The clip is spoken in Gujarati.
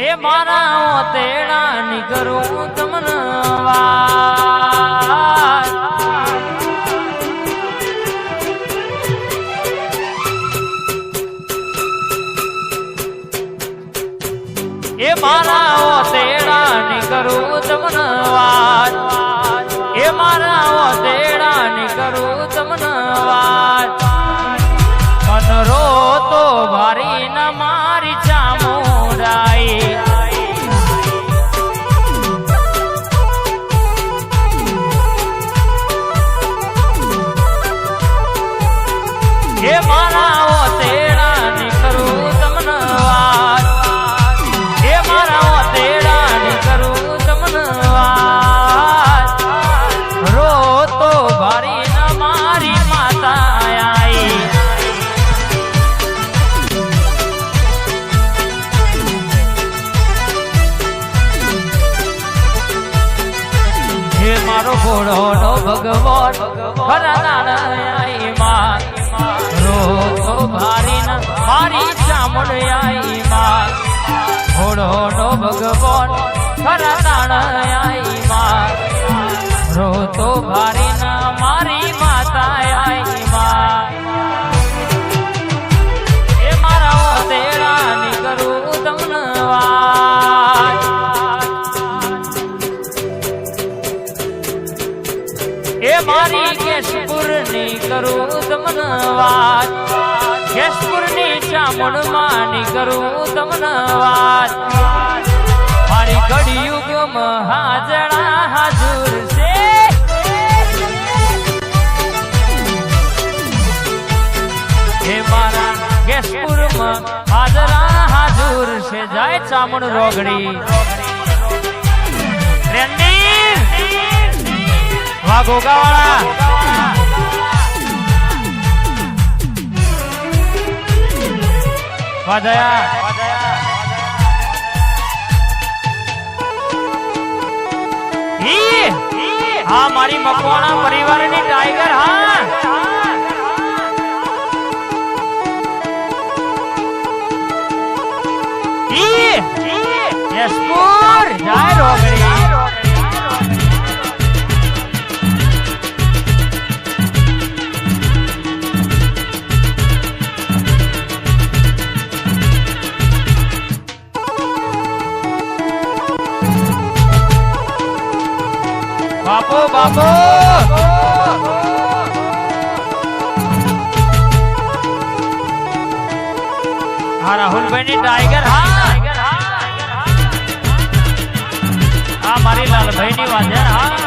એ મારા તેડા ની કરું તમને વાત એ મારા તેડા ની કરું તમને વાત એ મારા તેડા ની કરું તમને વાત મન રો તો ભારી ન મારી ચામુંડાઈ એ મારા તેડા ની કરું તમને વાત એ મારા તેડા ની કરું તમને વાત રો તો ભારી ન મારી માતા આઈ હે મારો ભોળો નો ભગવાન ખરાઈ માં રો તો ભારી ન મારી ચામડ આઈ માં ભોળો નો ભગવાન ખરાઈ માં રો તો ભારી ન મારી માતા આઈ માં એ મારા તેડા ની કરું તમને વાત એ મારી કેશપુર ની કરું તમને વાત કેશપુર ની ચામુંડ માં ની કરું તમને વાત મારી કળિયુગ હાજરા હાજર છે એ મારા કેશપુર માં હાજરા હાજર છે જાય ચામુંડ રોગડી વાઘોગાવાળા વાદયા હા મારી મકવાણા પરિવારની ટાઈગર હા યશપુર જય રોગડી બાપો બાપો હા રાહુલભાઈ ની ટાઈગર હા મારી લાલભાઈ ની વાજર હા